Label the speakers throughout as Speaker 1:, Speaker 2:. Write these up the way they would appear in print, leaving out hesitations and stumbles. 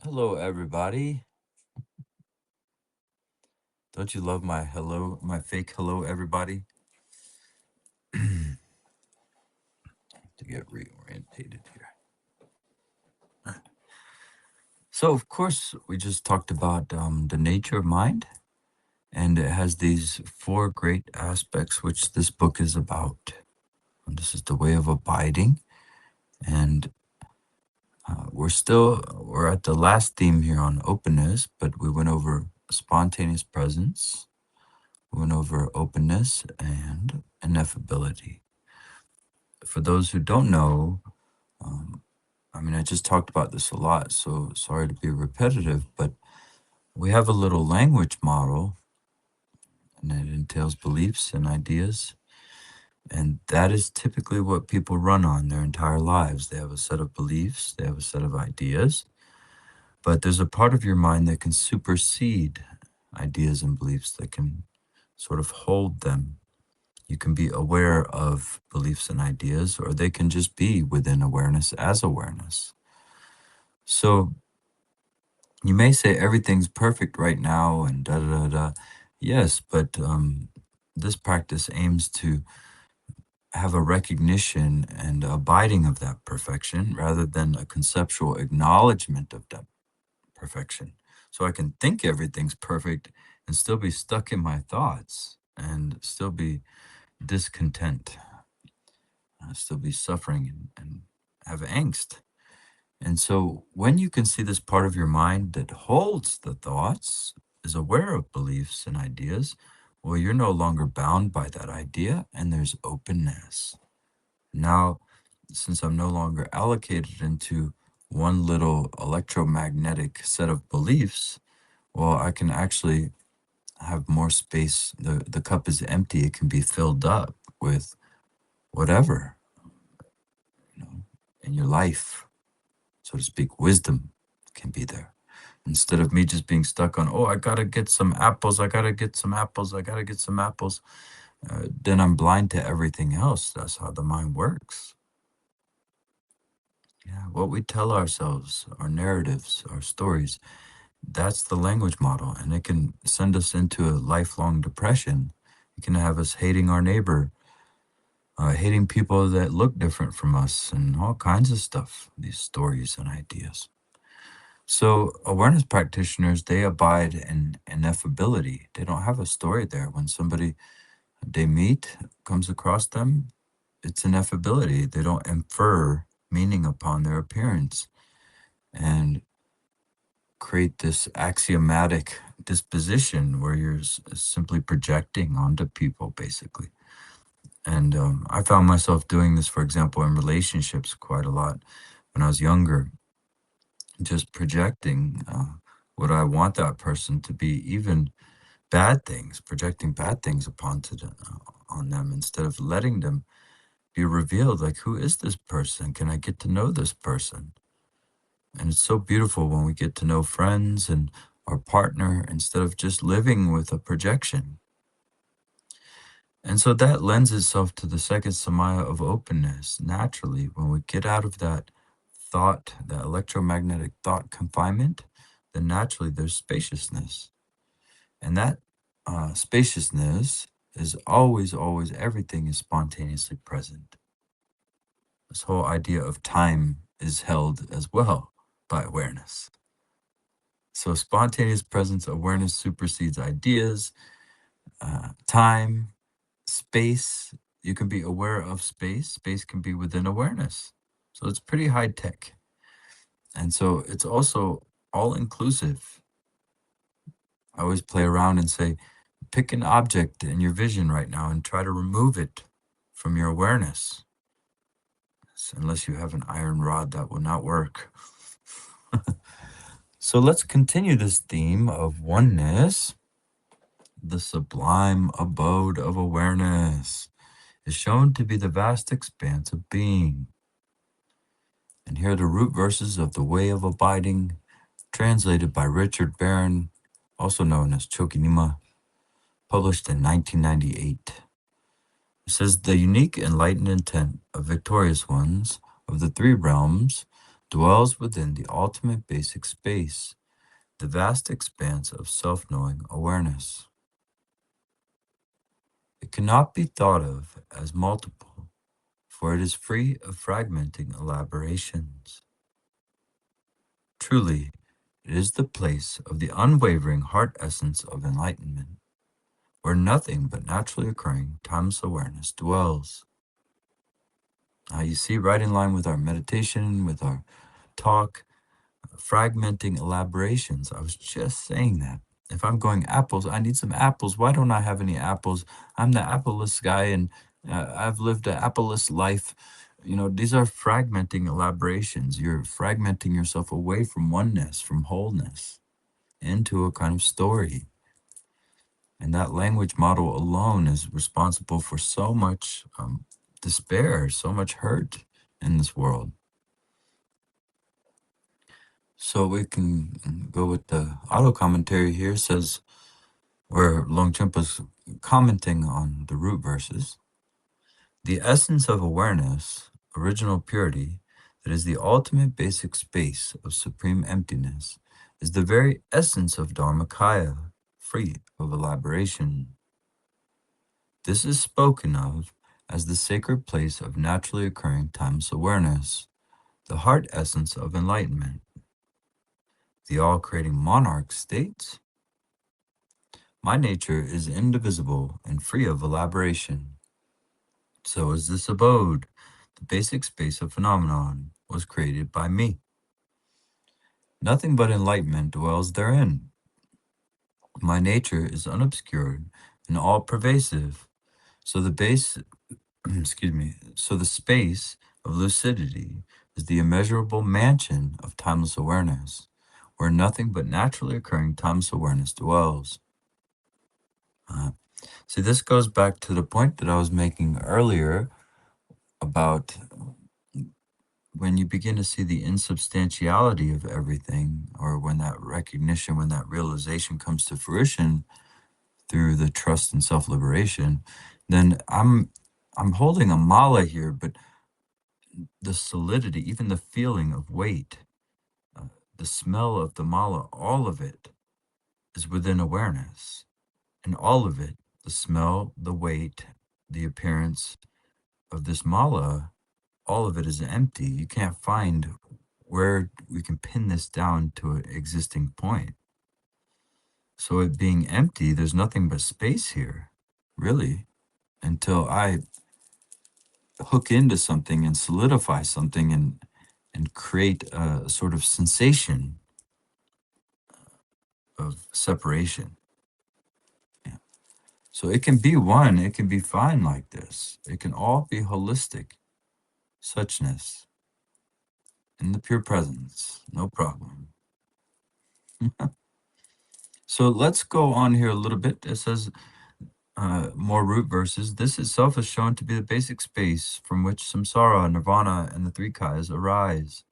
Speaker 1: Hello, everybody. Don't you love my hello, my fake hello, everybody? To get reorientated here. So, of course, we just talked about the nature of mind, and it has these four great aspects which this book is about. And this is the way of abiding, and we're at the last theme here on openness, but we went over spontaneous presence, we went over openness and ineffability. For those who don't know, I just talked about this a lot, so sorry to be repetitive, but we have a little language model, and it entails beliefs and ideas. And that is typically what people run on their entire lives. They have a set of beliefs, they have a set of ideas, but there's a part of your mind that can supersede ideas and beliefs, that can sort of hold them. You can be aware of beliefs and ideas, or they can just be within awareness as awareness. So you may say everything's perfect right now and da da da da. Yes, but this practice aims to have a recognition and abiding of that perfection rather than a conceptual acknowledgement of that perfection. So I can think everything's perfect and still be stuck in my thoughts and still be discontent, still be suffering and have angst. And so when you can see this part of your mind that holds the thoughts, is aware of beliefs and ideas, well, you're no longer bound by that idea and there's openness. Now, since I'm no longer allocated into one little electromagnetic set of beliefs, well, I can actually have more space. The cup is empty. It can be filled up with whatever, you know, in your life, so to speak. Wisdom can be there. Instead of me just being stuck on, oh, I gotta get some apples, I gotta get some apples, I gotta get some apples, then I'm blind to everything else. That's how the mind works. Yeah, what we tell ourselves, our narratives, our stories, that's the language model, and it can send us into a lifelong depression. It can have us hating our neighbor, hating people that look different from us, and all kinds of stuff, these stories and ideas. So awareness practitioners, they abide in ineffability. They don't have a story there. When somebody they meet comes across them, it's ineffability. They don't infer meaning upon their appearance and create this axiomatic disposition where you're simply projecting onto people, basically. And I found myself doing this, for example, in relationships quite a lot when I was younger, just projecting what I want that person to be, even bad things, projecting bad things on them instead of letting them be revealed. Like, who is this person? Can I get to know this person? And it's so beautiful when we get to know friends and our partner instead of just living with a projection. And so that lends itself to the second samaya of openness. Naturally, when we get out of that thought, that electromagnetic thought confinement, then naturally there's spaciousness. And that spaciousness is always, everything is spontaneously present. This whole idea of time is held as well by awareness. So spontaneous presence awareness supersedes ideas, time, space. You can be aware of space. Space can be within awareness. So it's pretty high tech. And so it's also all inclusive. I always play around and say, pick an object in your vision right now and try to remove it from your awareness. So unless you have an iron rod, that will not work. So let's continue this theme of oneness. The sublime abode of awareness is shown to be the vast expanse of being. And here are the root verses of the Way of Abiding, translated by Richard Barron, also known as Chökyi Nyima, published in 1998. It says, the unique enlightened intent of victorious ones of the three realms dwells within the ultimate basic space, the vast expanse of self-knowing awareness. It cannot be thought of as multiple, for it is free of fragmenting elaborations. Truly, it is the place of the unwavering heart essence of enlightenment, where nothing but naturally occurring timeless awareness dwells. Now you see, right in line with our meditation, with our talk, fragmenting elaborations. I was just saying that. If I'm going apples, I need some apples. Why don't I have any apples? I'm the appleless guy, and I've lived an appleless life. You know, these are fragmenting elaborations. You're fragmenting yourself away from oneness, from wholeness, into a kind of story. And that language model alone is responsible for so much despair, so much hurt in this world. So we can go with the auto commentary here. It says, where Longchen is commenting on the root verses, the essence of awareness, original purity, that is the ultimate basic space of supreme emptiness, is the very essence of Dharmakaya, free of elaboration. This is spoken of as the sacred place of naturally occurring timeless awareness, the heart essence of enlightenment. The all-creating monarch states, my nature is indivisible and free of elaboration. So is this abode. The basic space of phenomenon was created by me. Nothing but enlightenment dwells therein. My nature is unobscured and all-pervasive. So the so the space of lucidity is the immeasurable mansion of timeless awareness, where nothing but naturally occurring timeless awareness dwells. See, this goes back to the point that I was making earlier about when you begin to see the insubstantiality of everything, or when that recognition, when that realization comes to fruition through the trust and self-liberation, then I'm holding a mala here, but the solidity, even the feeling of weight, the smell of the mala, all of it is within awareness. And all of it, the smell, the weight, the appearance of this mala, all of it is empty. You can't find where we can pin this down to an existing point. So it being empty, there's nothing but space here, really, until I hook into something and solidify something and create a sort of sensation of separation. Yeah. So it can be one, it can be fine like this. It can all be holistic suchness in the pure presence, no problem. So let's go on here a little bit. It says, more root verses. This itself is shown to be the basic space from which samsara, nirvana, and the three kayas arise.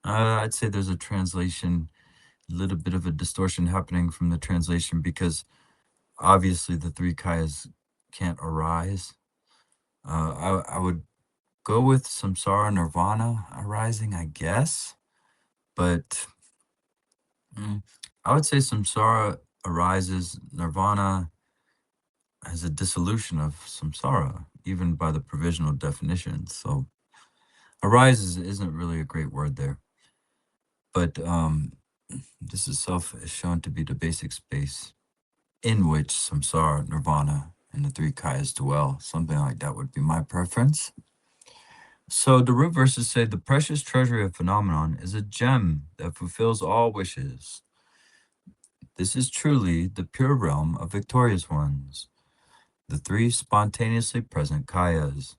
Speaker 1: I'd say there's a translation, a little bit of a distortion happening from the translation, because obviously the three kayas can't arise. I would go with samsara, nirvana arising, I guess, but I would say samsara arises, nirvana as a dissolution of samsara, even by the provisional definition. So arises isn't really a great word there. But this itself is shown to be the basic space in which samsara, nirvana, and the three kayas dwell. Something like that would be my preference. So the root verses say, the precious treasury of phenomenon is a gem that fulfills all wishes. This is truly the pure realm of victorious ones, the three spontaneously present kayas.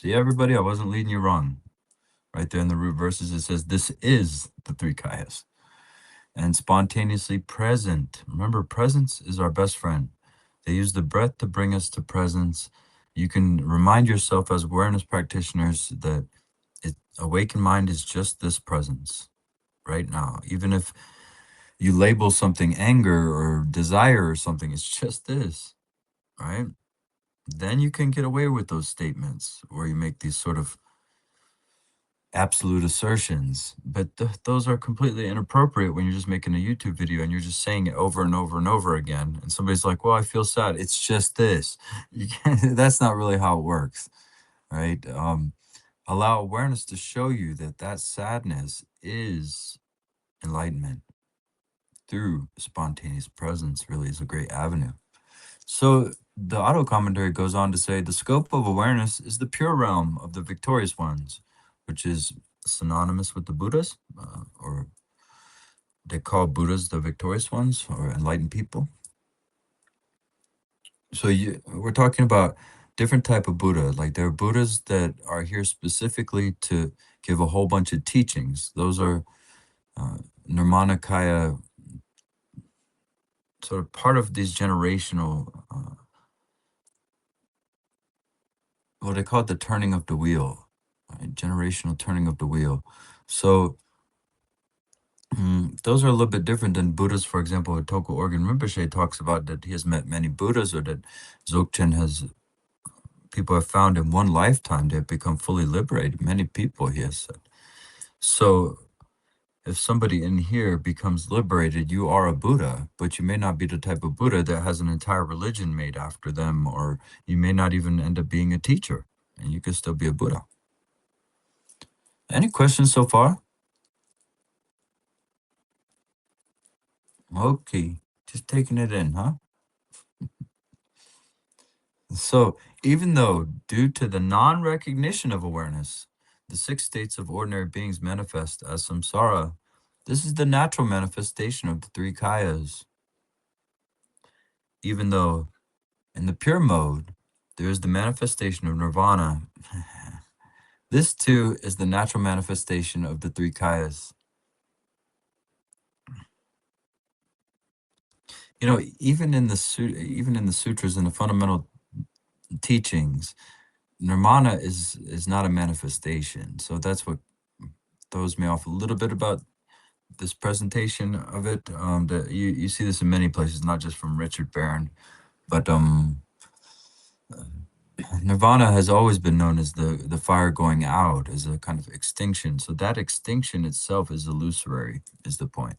Speaker 1: See, everybody, I wasn't leading you wrong. Right there in the root verses, it says, this is the three kayas. And spontaneously present. Remember, presence is our best friend. They use the breath to bring us to presence. You can remind yourself as awareness practitioners that awakened mind is just this presence right now. Even if you label something anger or desire or something, it's just this, right? Then you can get away with those statements where you make these sort of absolute assertions, but those are completely inappropriate when you're just making a YouTube video and you're just saying it over and over and over again. And somebody's like, well, I feel sad. It's just this. You can't, that's not really how it works, right? Allow awareness to show you that that sadness is enlightenment through spontaneous presence really is a great avenue. So the auto commentary goes on to say the scope of awareness is the pure realm of the victorious ones, which is synonymous with the Buddhas, or they call Buddhas the victorious ones or enlightened people. So we're talking about different type of Buddha. Like there are Buddhas that are here specifically to give a whole bunch of teachings. Those are Nirmanakaya, sort of part of these generational, what they call it, the turning of the wheel, right? Generational turning of the wheel. So those are a little bit different than Buddhas. For example, Tulku Organ Rinpoche talks about that he has met many Buddhas, or that Dzogchen has, people have found in one lifetime they've become fully liberated. Many people, he has said. So if somebody in here becomes liberated, you are a Buddha, but you may not be the type of Buddha that has an entire religion made after them, or you may not even end up being a teacher, and you could still be a Buddha. Any questions so far? Okay, just taking it in, huh? So, even though, due to the non-recognition of awareness, the six states of ordinary beings manifest as samsara, this is the natural manifestation of the three kayas. Even though, in the pure mode, there is the manifestation of nirvana, this too is the natural manifestation of the three kayas. You know, even in the sutras and the fundamental teachings, nirvana is not a manifestation. So that's what throws me off a little bit about this presentation of it. That you see this in many places, not just from Richard Barron, but nirvana has always been known as the fire going out, as a kind of extinction. So that extinction itself is illusory, is the point.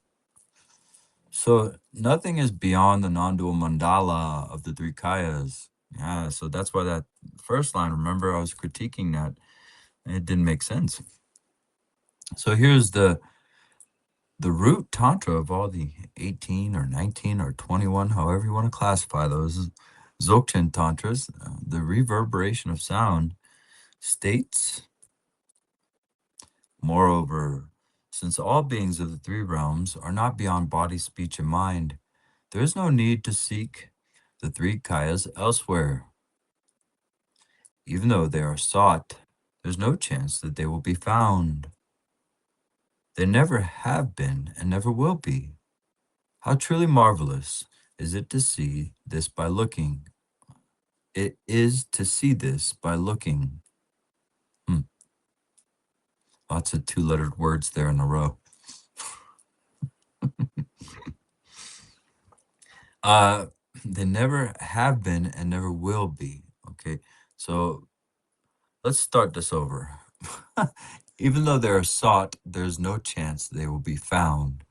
Speaker 1: So nothing is beyond the non-dual mandala of the three kayas. Yeah, so that's why that first line, remember I was critiquing that, it didn't make sense. So here's the root tantra of all the 18 or 19 or 21, however you want to classify those, Dzogchen tantras, the reverberation of sound states, moreover, since all beings of the three realms are not beyond body, speech, and mind, there is no need to seek the three kayas elsewhere. Even though they are sought, there's no chance that they will be found. They never have been and never will be. How truly marvelous is it to see this by looking? It is to see this by looking. Lots of two-lettered words there in a row. They never have been and never will be. Okay, so let's start this over. Even though they are sought, there's no chance they will be found.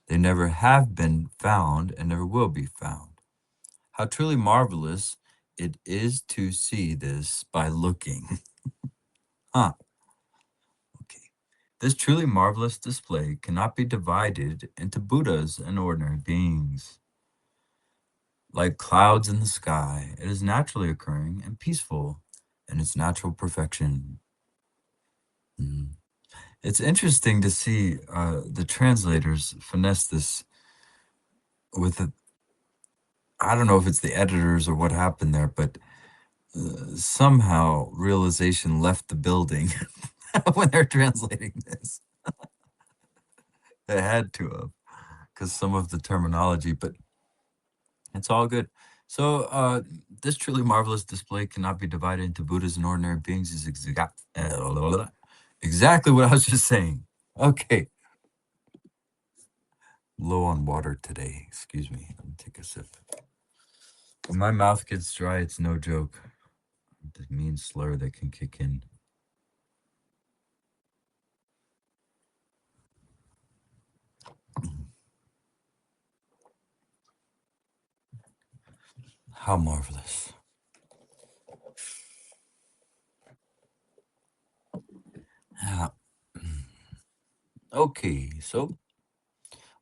Speaker 1: They never have been found and never will be found. How truly marvelous it is to see this by looking. Huh. Okay. This truly marvelous display cannot be divided into Buddhas and ordinary beings. Like clouds in the sky, it is naturally occurring and peaceful in its natural perfection. It's interesting to see the translators finesse this with it. I don't know if it's the editors or what happened there, but somehow realization left the building when they're translating this. They had to have, because some of the terminology, but it's all good. So this truly marvelous display cannot be divided into Buddhas and ordinary beings is exactly what I was just saying. Okay. Low on water today. Excuse me. Let me take a sip. When my mouth gets dry, it's no joke. The mean slur that can kick in. How marvelous. Yeah. Okay, so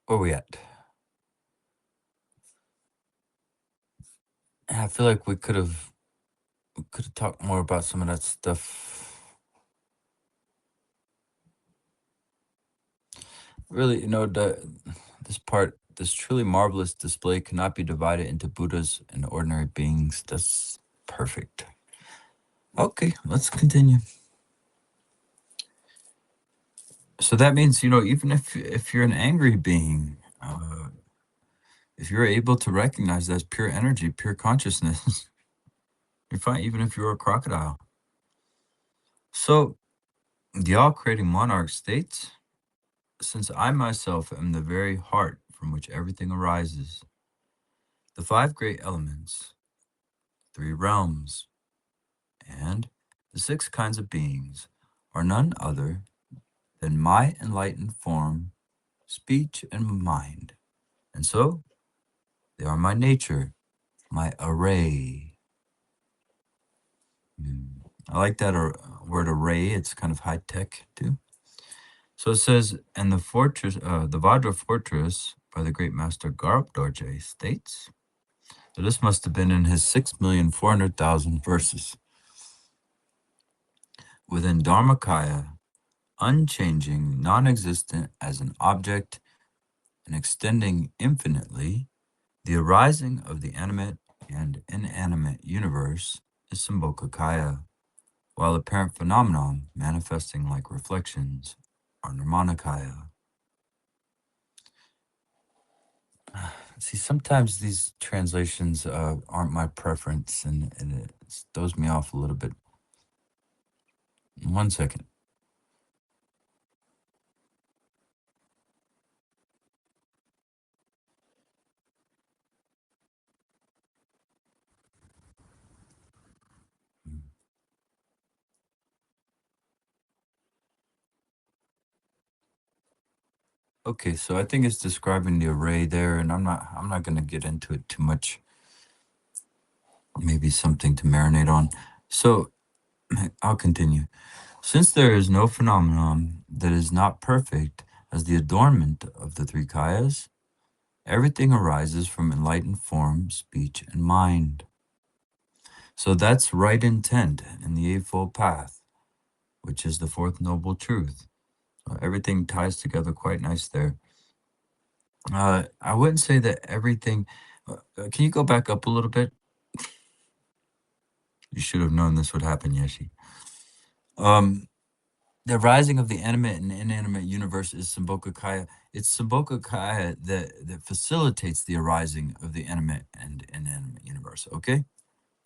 Speaker 1: where we at? I feel like we could have talked more about some of that stuff. Really, this truly marvelous display cannot be divided into Buddhas and ordinary beings. That's perfect. Okay, let's continue. So that means, even if you're an angry being, if you're able to recognize that as pure energy, pure consciousness, you're fine, even if you're a crocodile. So the all-creating monarch states, since I myself am the very heart from which everything arises, the five great elements, three realms, and the six kinds of beings are none other than my enlightened form, speech, and mind. And so they are my nature, my array. I like that word array. It's kind of high tech too. So it says, and the fortress, the Vajra fortress by the great master Dorje states. So this must have been in his 6,400,000 verses. Within Dharmakaya, unchanging, non-existent as an object and extending infinitely, the arising of the animate and inanimate universe is Sambhogakaya, while apparent phenomenon manifesting like reflections are Nirmanakaya. See, sometimes these translations aren't my preference, and it throws me off a little bit. 1 second. Okay, so I think it's describing the array there, and I'm not going to get into it too much. Maybe something to marinate on. So I'll continue. Since there is no phenomenon that is not perfect as the adornment of the three kayas, everything arises from enlightened form, speech, and mind. So that's right intent in the Eightfold Path, which is the fourth noble truth. So everything ties together quite nice there. I wouldn't say that everything. Can you go back up a little bit? You should have known this would happen, Yeshi. The rising of the animate and inanimate universe is Sambhogakaya. It's Sambhogakaya that facilitates the arising of the animate and inanimate universe, okay?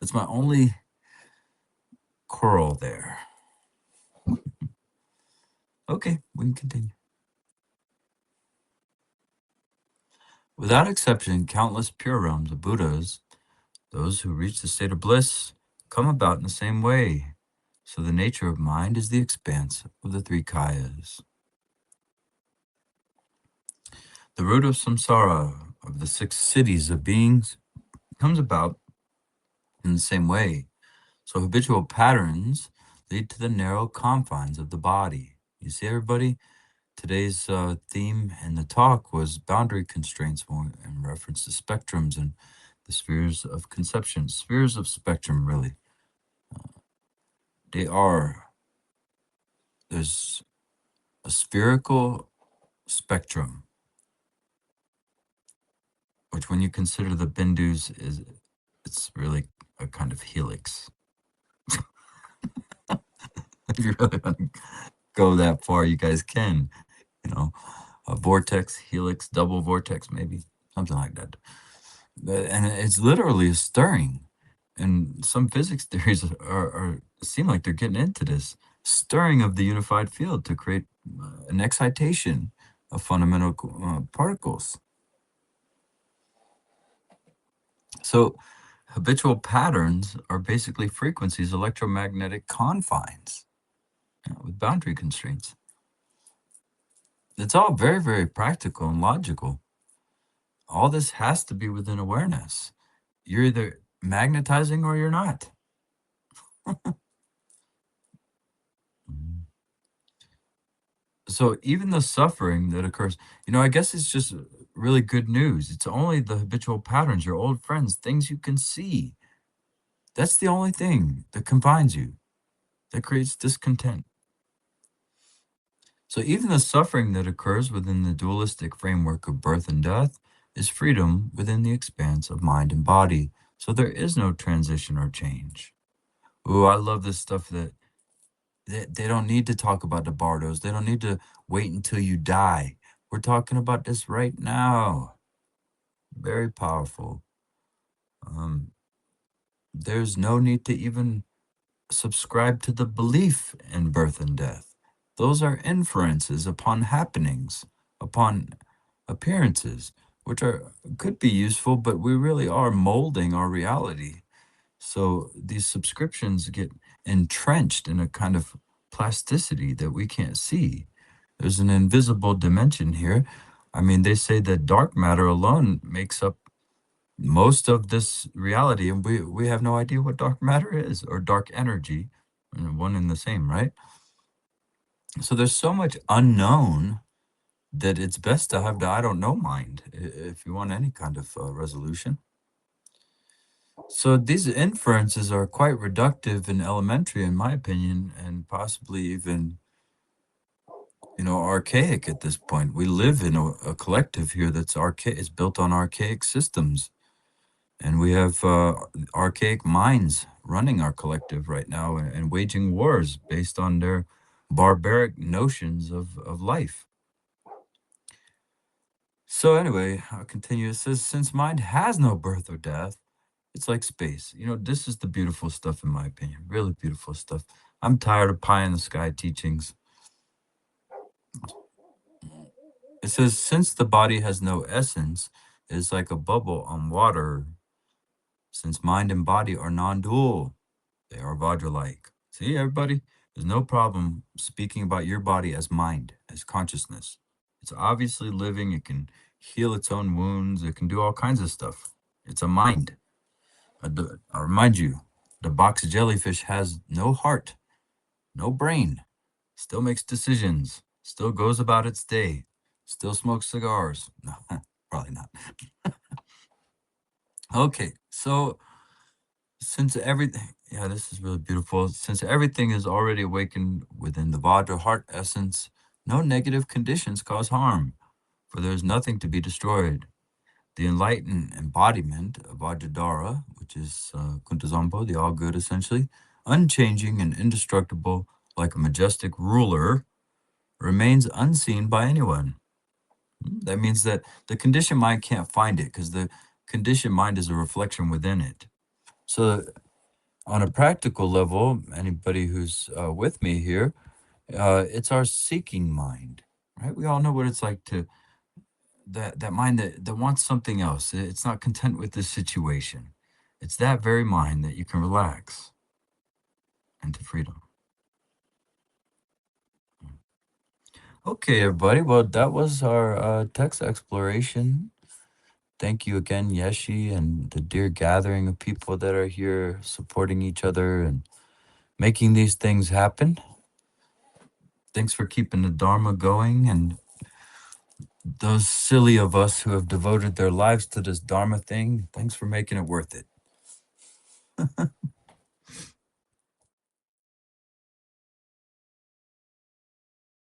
Speaker 1: That's my only quarrel there. Okay, we can continue. Without exception, countless pure realms of Buddhas, those who reach the state of bliss, come about in the same way. So the nature of mind is the expanse of the three kayas. The root of samsara, of the 6 cities of beings, comes about in the same way. So habitual patterns lead to the narrow confines of the body. You see, everybody? Today's theme in the talk was boundary constraints in reference to spectrums and the spheres of conception. Spheres of spectrum, really. There's a spherical spectrum, which when you consider the bindus, it's really a kind of helix. If you really want to go that far, you guys can. A vortex, helix, double vortex, maybe something like that. And it's literally a stirring. And some physics theories seem like they're getting into this stirring of the unified field to create an excitation of fundamental particles. So habitual patterns are basically frequencies, electromagnetic confines with boundary constraints. It's all very, very practical and logical. All this has to be within awareness. You're either magnetizing or you're not. So even the suffering that occurs, I guess it's just really good news. It's only the habitual patterns, your old friends, things you can see. That's the only thing that confines you, that creates discontent. So even the suffering that occurs within the dualistic framework of birth and death is freedom within the expanse of mind and body. So there is no transition or change. Ooh, I love this stuff that they don't need to talk about the bardos. They don't need to wait until you die. We're talking about this right now. Very powerful. There's no need to even subscribe to the belief in birth and death. Those are inferences upon happenings, upon appearances, which could be useful, but we really are molding our reality. So these subscriptions get entrenched in a kind of plasticity that we can't see. There's an invisible dimension here. I mean, they say that dark matter alone makes up most of this reality, and we have no idea what dark matter is or dark energy, one and the same, right? So there's so much unknown that it's best to have the I don't know mind if you want any kind of resolution. So these inferences are quite reductive and elementary, in my opinion, and possibly even, archaic at this point. We live in a collective here that's archaic. It's built on archaic systems, and we have archaic minds running our collective right now and waging wars based on their barbaric notions of life. So anyway, I'll continue. It says, since mind has no birth or death, it's like space. This is the beautiful stuff, in my opinion. Really beautiful stuff. I'm tired of pie in the sky teachings. It says, since the body has no essence, it is like a bubble on water. Since mind and body are non-dual, they are Vajra-like. See, everybody? There's no problem speaking about your body as mind, as consciousness. It's obviously living. It can heal its own wounds. It can do all kinds of stuff. It's a mind. I remind you, the box jellyfish has no heart, no brain, still makes decisions, still goes about its day, still smokes cigars. No, probably not. Okay, so since everything, yeah, this is really beautiful. Since everything is already awakened within the Vajra heart essence, no negative conditions cause harm, for there is nothing to be destroyed. The enlightened embodiment of Vajradhara, which is Kuntazampo, the all good essentially, unchanging and indestructible like a majestic ruler, remains unseen by anyone. That means that the conditioned mind can't find it because the conditioned mind is a reflection within it. So, on a practical level, anybody who's with me here, it's our seeking mind, right? We all know what it's like to that mind that wants something else. It's not content with this situation. It's that very mind that you can relax into freedom. Okay, everybody. Well, that was our text exploration. Thank you again, Yeshi, and the dear gathering of people that are here supporting each other and making these things happen. Thanks for keeping the Dharma going, and those silly of us who have devoted their lives to this Dharma thing, thanks for making it worth it.